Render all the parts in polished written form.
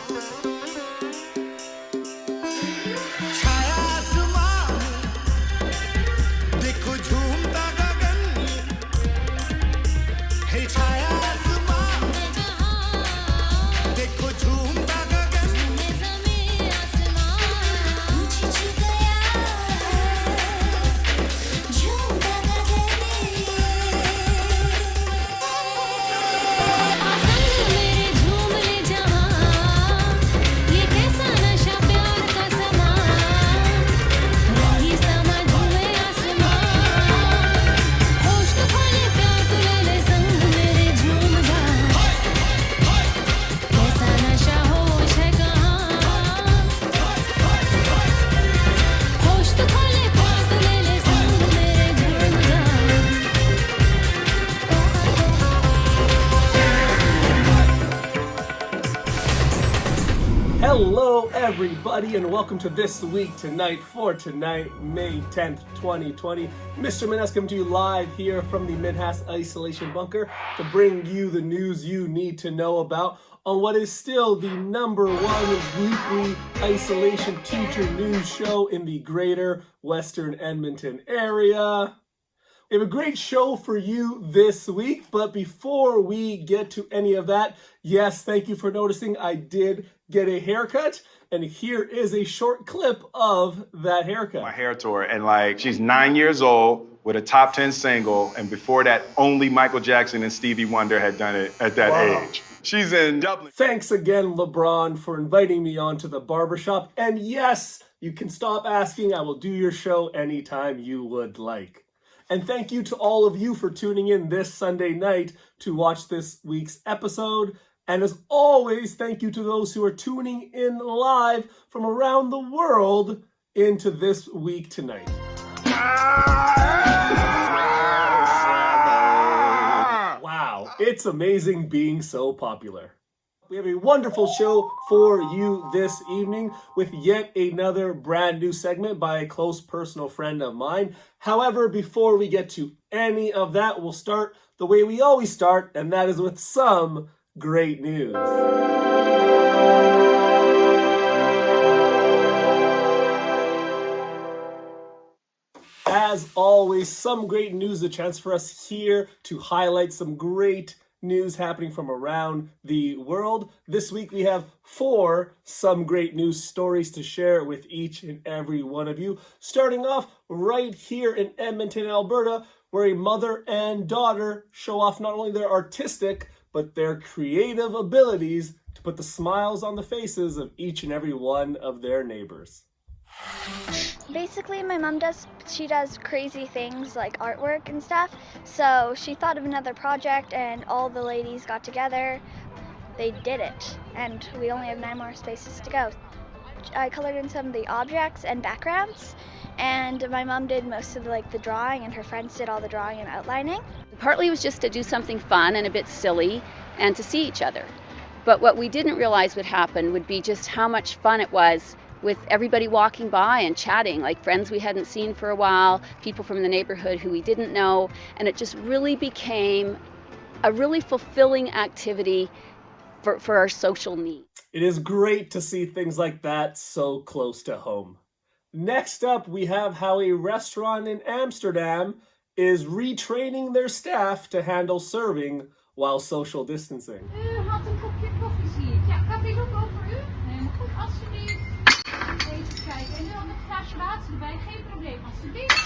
छाया आसमान देखो झूमता गगन है छाया आसमान देखो झूमता गगन Hello, everybody, and welcome to This Week Tonight for tonight, May 10th, 2020. Mr. Minhas coming to you live here from the Minhas Isolation Bunker to bring you the news you need to know about on what is still the #1 weekly isolation teacher news show in the greater Western Edmonton area. We have a great show for you this week, but before we get to any of that, yes, thank you for noticing I did get a haircut, and here is a short clip of that haircut. My hair tour, and she's 9 years old with a top 10 single, and before that, only Michael Jackson and Stevie Wonder had done it at that age. She's in Dublin. Thanks again, LeBron, for inviting me onto the barbershop, and yes, you can stop asking. I will do your show anytime you would like. And thank you to all of you for tuning in this Sunday night to watch this week's episode. And as always, thank you to those who are tuning in live from around the world into This Week Tonight. Wow, it's amazing being so popular. We have a wonderful show for you this evening with yet another brand new segment by a close personal friend of mine. However, before we get to any of that, we'll start the way we always start, and that is with some great news. As always, some great news, a chance for us here to highlight some great news happening from around the world. This week we have 4 some great news stories to share with each and every one of you. Starting off right here in Edmonton, Alberta, where a mother and daughter show off not only their artistic, but their creative abilities to put the smiles on the faces of each and every one of their neighbors. Basically, my mom does crazy things like artwork and stuff. So she thought of another project and all the ladies got together. They did it. And we only have 9 more spaces to go. I colored in some of the objects and backgrounds. And my mom did most of the drawing, and her friends did all the drawing and outlining. Partly it was just to do something fun and a bit silly and to see each other. But what we didn't realize would happen would be just how much fun it was with everybody walking by and chatting, like friends we hadn't seen for a while, people from the neighborhood who we didn't know, and it just really became a really fulfilling activity for our social needs. It is great to see things like that so close to home. Next up, we have how a restaurant in Amsterdam is retraining their staff to handle serving while social distancing. U had een kopje koffie, zie ik. Ja, café is ook al voor u. En goed, alsjeblieft. Even kijken. En dan een glaasje water erbij. Geen probleem, alsjeblieft.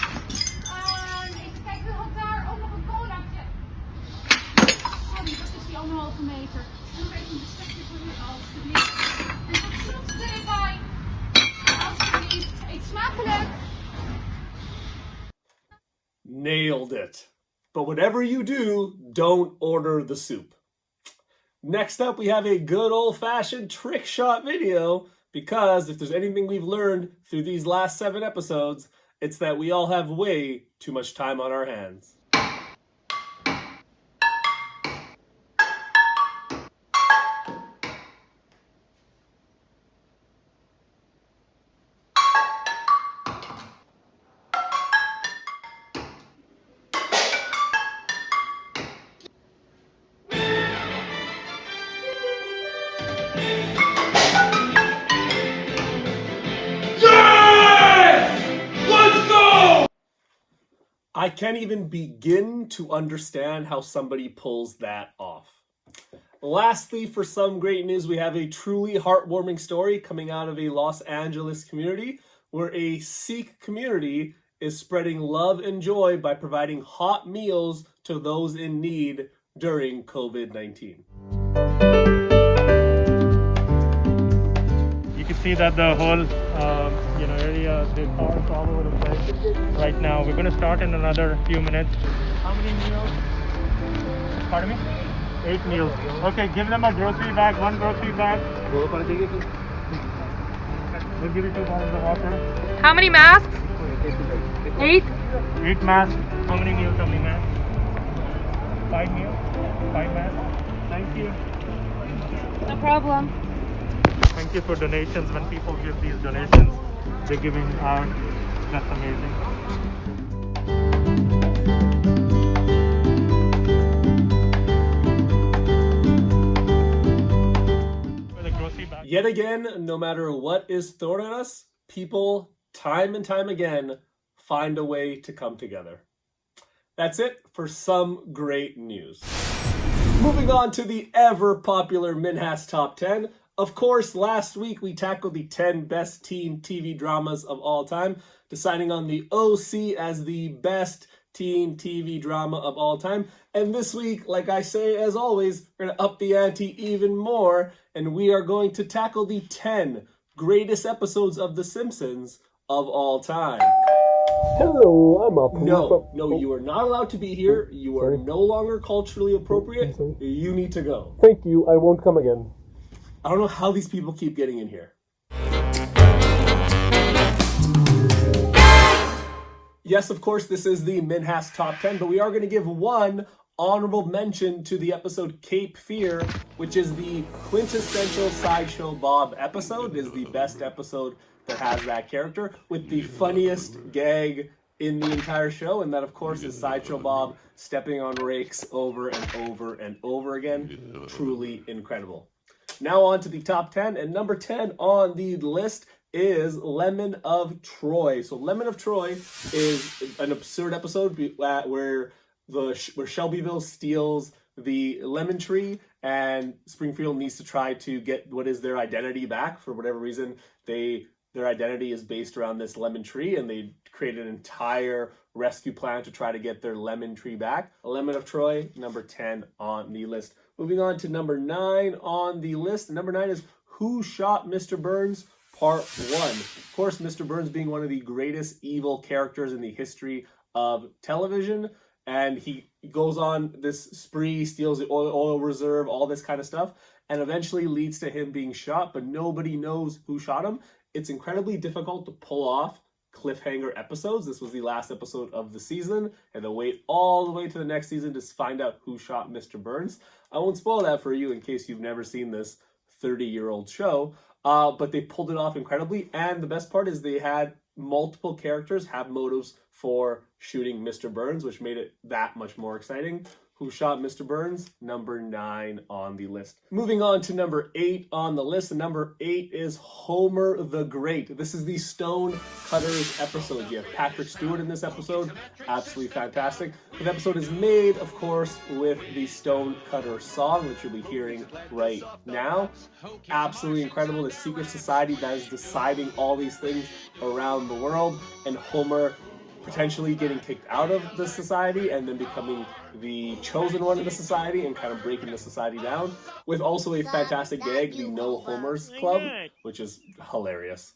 Even kijken, u had daar ook nog een colaatje. Sorry, dat is die 1,5 meter. En nog even een bestekje voor u, alsjeblieft. En wat zoet erbij. Alsjeblieft. Eet smakelijk. Nailed it. But whatever you do, don't order the soup. Next up, we have a good old-fashioned trick shot video, because if there's anything we've learned through these last 7 episodes, it's that we all have way too much time on our hands. I can't even begin to understand how somebody pulls that off. Lastly, for some great news, we have a truly heartwarming story coming out of a Los Angeles community where a Sikh community is spreading love and joy by providing hot meals to those in need during COVID-19. You can see that the whole area, the cars all over the place right now. We're going to start in another few minutes. How many meals? Pardon me? 8 meals. Okay, give them a grocery bag, 1 grocery bag. We'll give you 2 bottles of water. How many masks? 8? 8 masks. How many meals? How many masks? 5 meals? 5 masks? Thank you. No problem. Thank you for donations. When people give these donations, they're giving out. That's amazing. Yet again, no matter what is thrown at us, people, time and time again, find a way to come together. That's it for some great news. Moving on to the ever-popular Minhas Top 10. Of course, last week we tackled the 10 best teen TV dramas of all time, deciding on the OC as the best teen TV drama of all time. And this week, like I say, as always, we're going to up the ante even more, and we are going to tackle the 10 greatest episodes of The Simpsons of all time. Hello, I'm up. No, you are not allowed to be here. You are no longer culturally appropriate. You need to go. Thank you, I won't come again. I don't know how these people keep getting in here. Yes, of course, this is the Minhas Top 10, but we are going to give one honorable mention to the episode Cape Fear, which is the quintessential Sideshow Bob episode. It is the best episode that has that character, with the funniest gag in the entire show, and that, of course, is Sideshow Bob stepping on rakes over and over and over again. Truly incredible. Now on to the top 10, and number 10 on the list is Lemon of Troy. So Lemon of Troy is an absurd episode where Shelbyville steals the lemon tree, and Springfield needs to try to get what is their identity back. For whatever reason, their identity is based around this lemon tree, and they create an entire rescue plan to try to get their lemon tree back. Lemon of Troy, number 10 on the list. Moving on to number 9 on the list. Number 9 is Who Shot Mr. Burns? Part 1. Of course, Mr. Burns being one of the greatest evil characters in the history of television. And he goes on this spree, steals the oil reserve, all this kind of stuff, and eventually leads to him being shot, but nobody knows who shot him. It's incredibly difficult to pull off cliffhanger episodes. This was the last episode of the season, and then wait all the way to the next season to find out who shot Mr. Burns. I won't spoil that for you in case you've never seen this 30-year-old show, but they pulled it off incredibly, and the best part is they had multiple characters have motives for shooting Mr. Burns, which made it that much more exciting. Who Shot Mr. Burns? Number 9 on the list. Moving on to number 8 on the list. And number 8 is Homer the Great. This is the Stone Cutters episode. You have Patrick Stewart in this episode. Absolutely fantastic. The episode is made, of course, with the Stone Cutter song, which you'll be hearing right now. Absolutely incredible. The secret society that is deciding all these things around the world. And Homer potentially getting kicked out of the society and then becoming the chosen one in the society and kind of breaking the society down, with also a fantastic gag, the No Homers Club, which is hilarious.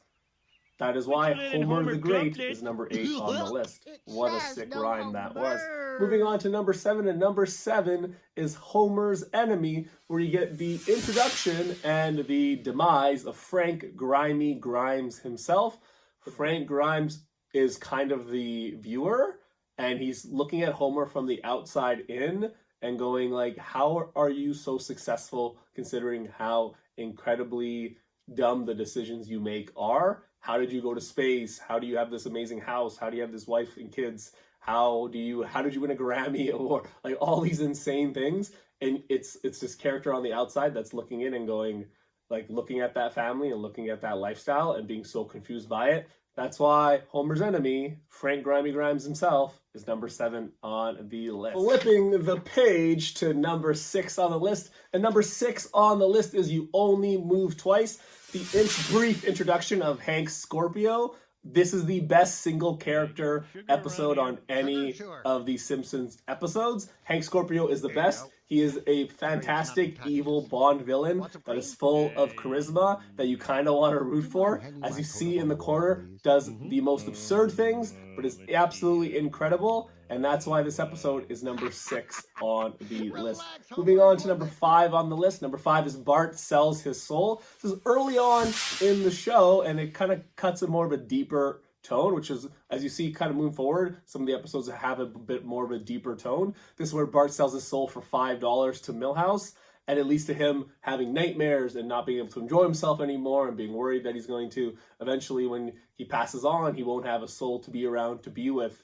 That is why Homer the Great is number 8 on the list. What a sick rhyme that was. Moving on to number 7, and number 7 is Homer's Enemy, where you get the introduction and the demise of Frank Grimy Grimes himself. Frank Grimes is kind of the viewer, and he's looking at Homer from the outside in and going like, how are you so successful considering how incredibly dumb the decisions you make are? How did you go to space? How do you have this amazing house? How do you have this wife and kids? How did you win a Grammy? Or like all these insane things. And it's this character on the outside that's looking in and going, like looking at that family and looking at that lifestyle and being so confused by it. That's why Homer's enemy, Frank Grimy Grimes himself, is number 7 on the list. Flipping the page to number 6 on the list. And number 6 on the list is You Only Move Twice, the brief introduction of Hank Scorpio. This is the best single character episode on any of the Simpsons episodes. Hank Scorpio is the best. He is a fantastic evil Bond villain that is full of charisma that you kind of want to root for. As you see in the corner, does the most absurd things, but is absolutely incredible. And that's why this episode is number 6 on the list. Moving on to number 5 on the list. Number 5 is Bart Sells His Soul. This is early on in the show, and it kind of cuts a more of a deeper tone, which is, as you see, kind of moving forward, some of the episodes have a bit more of a deeper tone. This is where Bart sells his soul for $5 to Milhouse, and it leads to him having nightmares and not being able to enjoy himself anymore and being worried that he's going to, eventually when he passes on, he won't have a soul to be around to be with.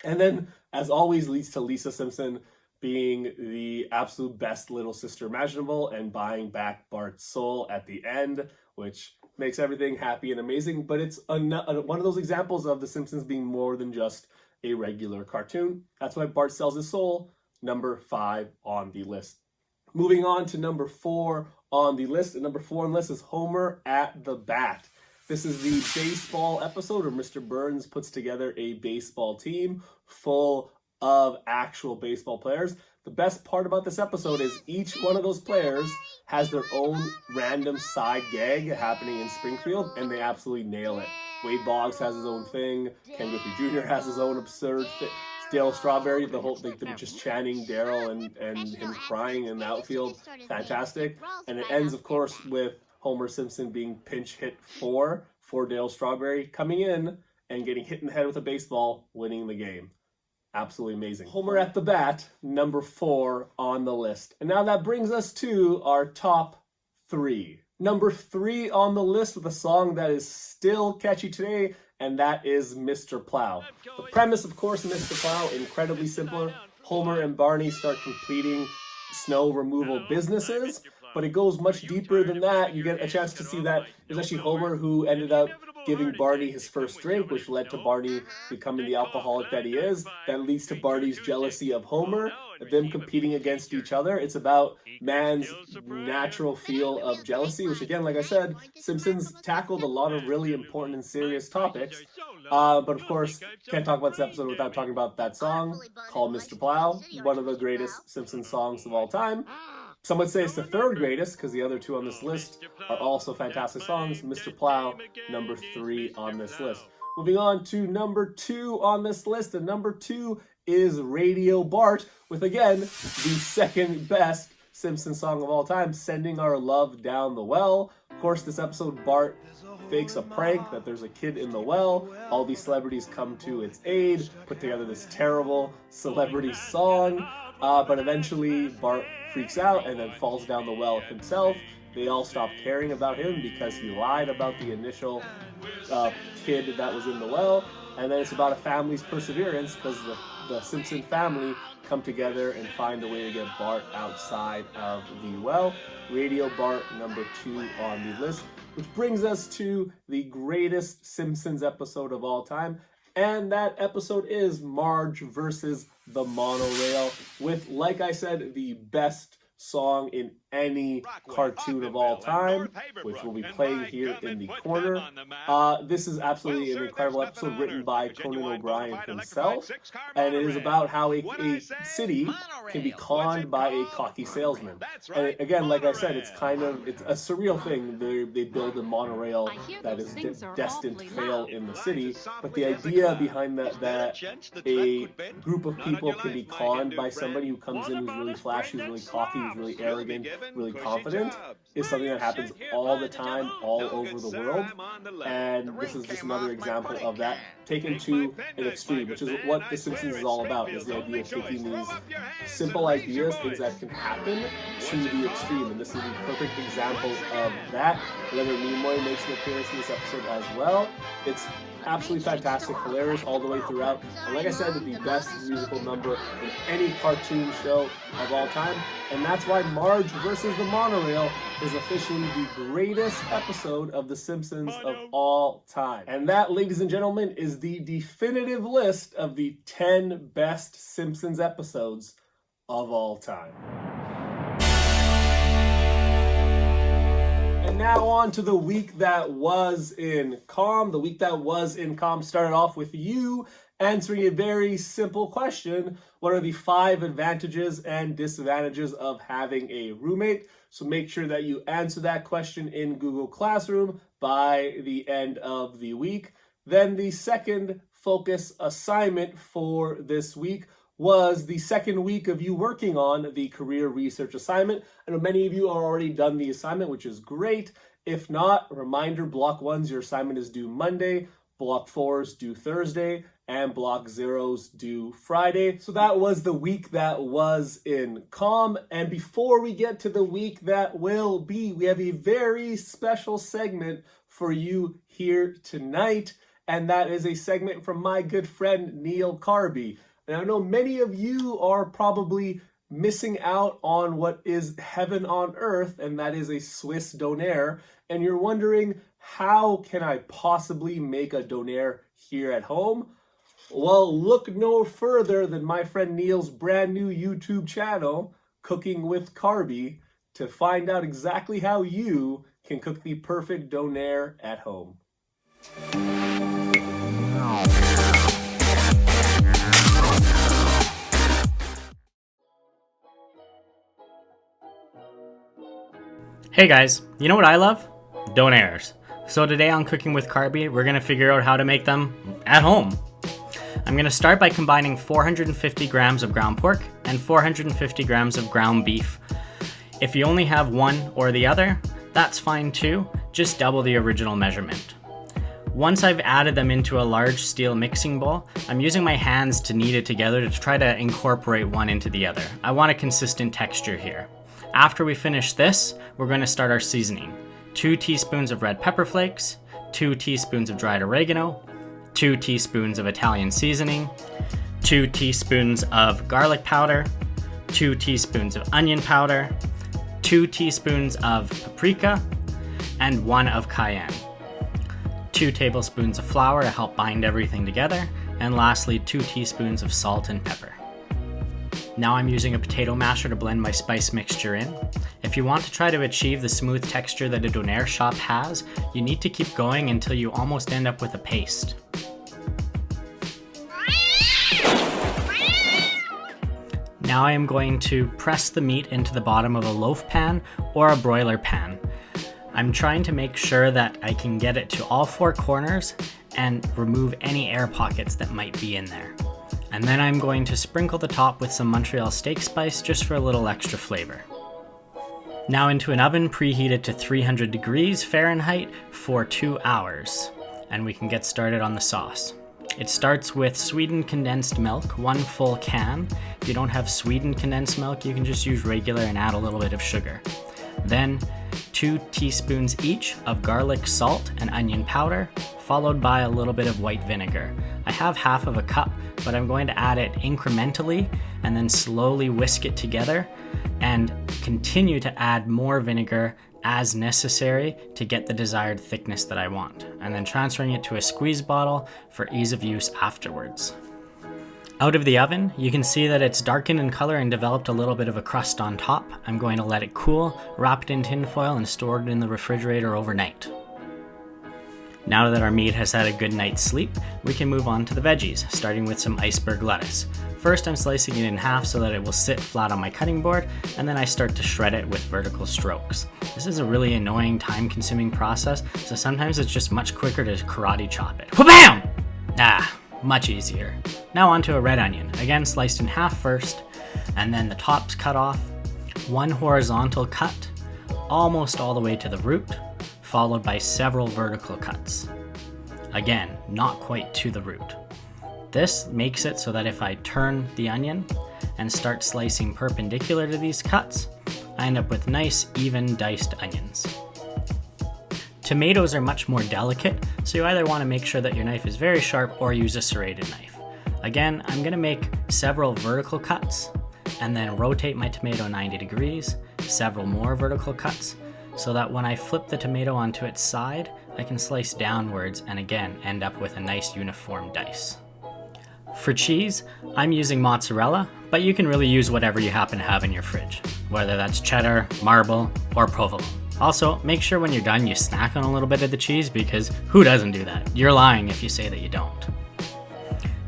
And then, as always, leads to Lisa Simpson being the absolute best little sister imaginable and buying back Bart's soul at the end, which makes everything happy and amazing. But it's one of those examples of The Simpsons being more than just a regular cartoon. That's why Bart Sells His Soul, number 5 on the list. Moving on to number 4 on the list. And number 4 on the list is Homer at the Bat. This is the baseball episode where Mr. Burns puts together a baseball team full of actual baseball players. The best part about this episode is each one of those players has their own random side gag happening in Springfield, and they absolutely nail it. Wade Boggs has his own thing. Ken Griffey Jr. has his own absurd thing. Daryl Strawberry, the whole thing, them just chanting Daryl and him crying in the outfield. Fantastic. And it ends, of course, with Homer Simpson being pinch hit for Dale Strawberry, coming in and getting hit in the head with a baseball, winning the game. Absolutely amazing. Homer at the Bat, number 4 on the list. And now that brings us to our top 3. Number 3 on the list with a song that is still catchy today, and that is Mr. Plow. The premise, of course, of Mr. Plow, incredibly simple. Homer and Barney start completing snow removal businesses, but it goes much deeper than that. You get a chance to see that there's actually Homer who ended up giving Barney his first drink, which led to Barney becoming the alcoholic that he is. That leads to Barney's jealousy of Homer, them competing against each other. It's about man's natural feel of jealousy, which again, like I said, Simpsons tackled a lot of really important and serious topics. But of course, can't talk about this episode without talking about that song called Mr. Plow, one of the greatest Simpsons songs of all time. Some would say it's the 3rd greatest because the other 2 on this list are also fantastic songs. Mr. Plow, number 3 on this list. Moving on to number 2 on this list. And number 2 is Radio Bart, with again, the 2nd best Simpsons song of all time, Sending Our Love Down the Well. Of course, this episode, Bart fakes a prank that there's a kid in the well. All these celebrities come to its aid, put together this terrible celebrity song. But eventually, Bart freaks out and then falls down the well himself. They all stop caring about him because he lied about the initial kid that was in the well. And then it's about a family's perseverance because the Simpson family come together and find a way to get Bart outside of the well. Radio Bart, number 2 on the list, which brings us to the greatest Simpsons episode of all time. And that episode is Marge versus the Monorail, with, like I said, the best song in any cartoon of all time, which we'll be playing here in the corner. This is absolutely an incredible episode written by Conan O'Brien himself, and it is about how a city can be conned by a cocky salesman. And again, like I said, it's a surreal thing. They build a monorail that is destined to fail in the city, but the idea behind that a group of people can be conned by somebody who comes in who's really flashy, who's really cocky, who's really arrogant, really confident, is something that happens all the time, all over the world. And this is just another example of that taken to an extreme, which is what The Simpsons is all about, is the idea of taking these simple ideas, things that can happen, to the extreme. And this is the perfect example of that. Leonard Nimoy makes an appearance in this episode as well. It's absolutely fantastic, hilarious all the way throughout. And like I said, the best musical number in any cartoon show of all time. And that's why Marge versus the Monorail is officially the greatest episode of The Simpsons of all time. And that, ladies and gentlemen, is the definitive list of the 10 best Simpsons episodes of all time. And now on to the week that was in COM. The week that was in COM started off with you answering a very simple question. What are the 5 advantages and disadvantages of having a roommate? So make sure that you answer that question in Google Classroom by the end of the week. Then the second focus assignment for this week was the second week of you working on the career research assignment. I know many of you are already done the assignment, which is great. If not, reminder, block 1's your assignment is due Monday, block 4's due Thursday, and block 0's due Friday. So that was the week that was in COM. And before we get to the week that will be, we have a very special segment for you here tonight. And that is a segment from my good friend, Neil Carby. And I know many of you are probably missing out on what is heaven on earth, and that is a Swiss donair. And you're wondering, how can I possibly make a donair here at home? Well, look no further than my friend Neil's brand new YouTube channel, Cooking with Carby, to find out exactly how you can cook the perfect donair at home. Hey guys, you know what I love? Donairs. So today on Cooking with Carby, we're going to figure out how to make them at home. I'm going to start by combining 450 grams of ground pork and 450 grams of ground beef. If you only have one or the other, that's fine too, just double the original measurement. Once I've added them into a large steel mixing bowl, I'm using my hands to knead it together to try to incorporate one into the other. I want a consistent texture here. After we finish this, we're going to start our seasoning. 2 teaspoons of red pepper flakes, 2 teaspoons of dried oregano, 2 teaspoons of Italian seasoning, 2 teaspoons of garlic powder, 2 teaspoons of onion powder, 2 teaspoons of paprika, and 1 of cayenne. 2 tablespoons of flour to help bind everything together, and lastly 2 teaspoons of salt and pepper. Now I'm using a potato masher to blend my spice mixture in. If you want to try to achieve the smooth texture that a donair shop has, you need to keep going until you almost end up with a paste. Now I am going to press the meat into the bottom of a loaf pan or a broiler pan. I'm trying to make sure that I can get it to all 4 corners and remove any air pockets that might be in there. And then I'm going to sprinkle the top with some Montreal steak spice just for a little extra flavor. Now into an oven preheated to 300 degrees Fahrenheit for 2 hours, and we can get started on the sauce. It starts with sweetened condensed milk, 1 full can. If you don't have sweetened condensed milk, you can just use regular and add a little bit of sugar. Then 2 teaspoons each of garlic, salt, and onion powder, followed by a little bit of white vinegar. I have half of a cup, but I'm going to add it incrementally and then slowly whisk it together and continue to add more vinegar as necessary to get the desired thickness that I want, and then transferring it to a squeeze bottle for ease of use afterwards. Out of the oven, you can see that it's darkened in color and developed a little bit of a crust on top. I'm going to let it cool, wrap it in tin foil, and store it in the refrigerator overnight. Now that our meat has had a good night's sleep, we can move on to the veggies, starting with some iceberg lettuce. First, I'm slicing it in half so that it will sit flat on my cutting board, and then I start to shred it with vertical strokes. This is a really annoying, time-consuming process, so sometimes it's just much quicker to karate chop it. Wha-bam! Much easier. Now onto a red onion, again sliced in half first, and then the tops cut off, 1 horizontal cut, almost all the way to the root, followed by several vertical cuts. Again, not quite to the root. This makes it so that if I turn the onion and start slicing perpendicular to these cuts, I end up with nice, even diced onions. Tomatoes are much more delicate, so you either want to make sure that your knife is very sharp or use a serrated knife. Again, I'm going to make several vertical cuts and then rotate my tomato 90 degrees, several more vertical cuts, so that when I flip the tomato onto its side, I can slice downwards and again end up with a nice uniform dice. For cheese, I'm using mozzarella, but you can really use whatever you happen to have in your fridge, whether that's cheddar, marble, or provolone. Also, make sure when you're done you snack on a little bit of the cheese, because who doesn't do that? You're lying if you say that you don't.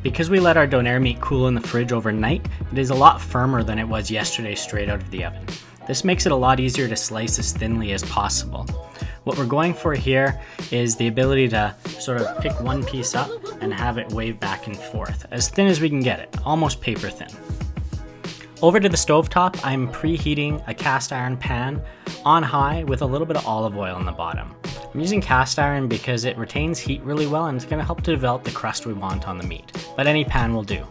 Because we let our donair meat cool in the fridge overnight, it is a lot firmer than it was yesterday straight out of the oven. This makes it a lot easier to slice as thinly as possible. What we're going for here is the ability to sort of pick one piece up and have it wave back and forth, as thin as we can get it, almost paper thin. Over to the stovetop, I'm preheating a cast iron pan on high with a little bit of olive oil on the bottom. I'm using cast iron because it retains heat really well and it's going to help to develop the crust we want on the meat, but any pan will do.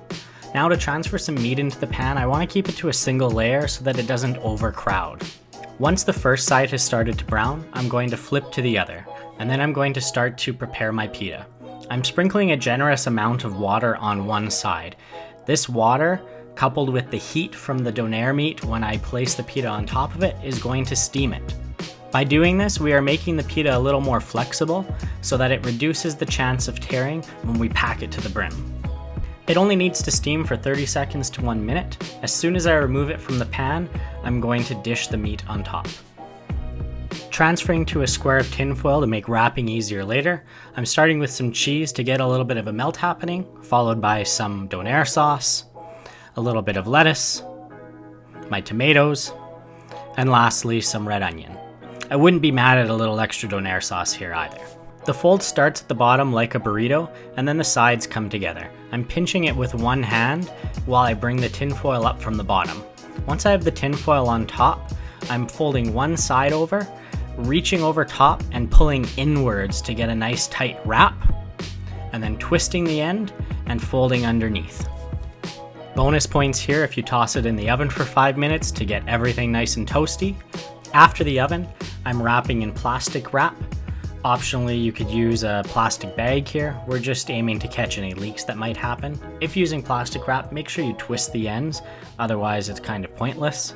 Now to transfer some meat into the pan, I want to keep it to a single layer so that it doesn't overcrowd. Once the first side has started to brown, I'm going to flip to the other, and then I'm going to start to prepare my pita. I'm sprinkling a generous amount of water on one side. This water, coupled with the heat from the donair meat when I place the pita on top of it, is going to steam it. By doing this, we are making the pita a little more flexible so that it reduces the chance of tearing when we pack it to the brim. It only needs to steam for 30 seconds to 1 minute. As soon as I remove it from the pan, I'm going to dish the meat on top. Transferring to a square of tin foil to make wrapping easier later, I'm starting with some cheese to get a little bit of a melt happening, followed by some donair sauce, a little bit of lettuce, my tomatoes, and lastly some red onion. I wouldn't be mad at a little extra donair sauce here either. The fold starts at the bottom like a burrito, and then the sides come together. I'm pinching it with one hand while I bring the tin foil up from the bottom. Once I have the tin foil on top, I'm folding one side over, reaching over top and pulling inwards to get a nice tight wrap, and then twisting the end and folding underneath. Bonus points here if you toss it in the oven for 5 minutes to get everything nice and toasty. After the oven, I'm wrapping in plastic wrap. Optionally, you could use a plastic bag here. We're just aiming to catch any leaks that might happen. If using plastic wrap, make sure you twist the ends, otherwise it's kind of pointless.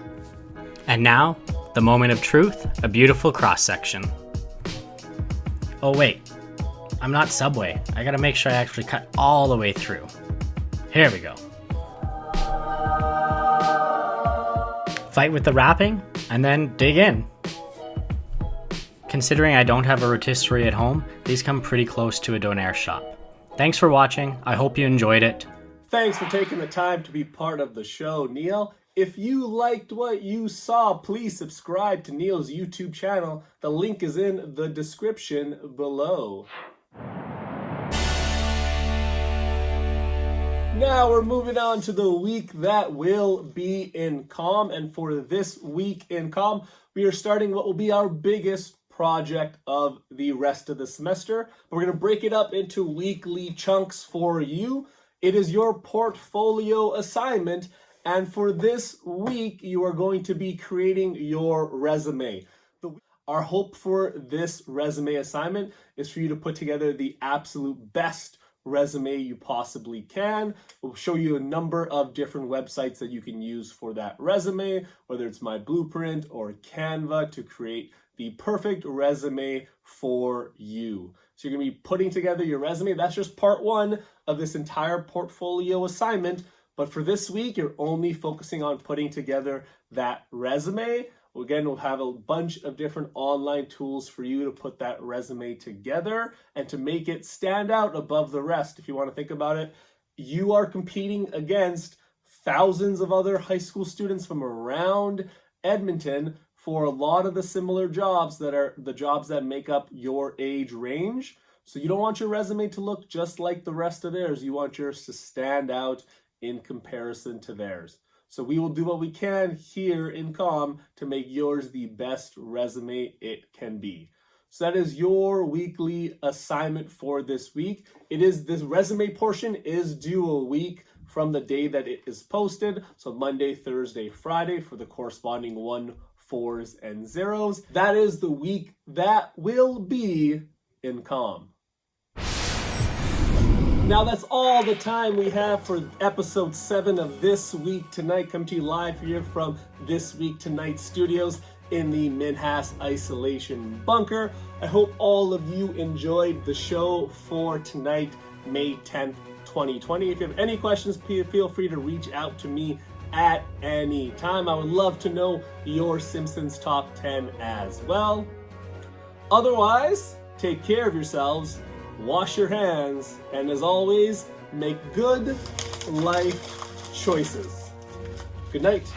And now, the moment of truth, a beautiful cross section. Oh wait, I'm not Subway. I gotta make sure I actually cut all the way through. Here we go. Fight with the wrapping, and then dig in. Considering I don't have a rotisserie at home, these come pretty close to a donair shop. Thanks for watching. I hope you enjoyed it. Thanks for taking the time to be part of the show, Neil. If you liked what you saw, please subscribe to Neil's YouTube channel. The link is in the description below. Now we're moving on to the week that will be in COM. And for this week in COM, we are starting what will be our biggest project of the rest of the semester. We're going to break it up into weekly chunks for you. It is your portfolio assignment. And for this week, you are going to be creating your resume. Our hope for this resume assignment is for you to put together the absolute best resume you possibly can. We'll show you a number of different websites that you can use for that resume, whether it's My Blueprint or Canva, to create the perfect resume for you. So you're going to be putting together your resume. That's just part one of this entire portfolio assignment. But for this week, you're only focusing on putting together that resume. Again, we'll have a bunch of different online tools for you to put that resume together and to make it stand out above the rest. If you want to think about it, you are competing against thousands of other high school students from around Edmonton for a lot of the similar jobs that are the jobs that make up your age range. So you don't want your resume to look just like the rest of theirs. You want yours to stand out in comparison to theirs. So we will do what we can here in COM to make yours the best resume it can be. So that is your weekly assignment for this week. This resume portion is due a week from the day that it is posted. So Monday, Thursday, Friday for the corresponding one 4s and 0s. That is the week that will be in COM. Now that's all the time we have for episode 7 of This Week Tonight. Come to you live here from This Week Tonight studios in the Minhas Isolation Bunker. I hope all of you enjoyed the show for tonight, May 10th, 2020. If you have any questions, feel free to reach out to me at any time. I would love to know your Simpsons top 10 as well. Otherwise, take care of yourselves, wash your hands, and as always, make good life choices. Good night.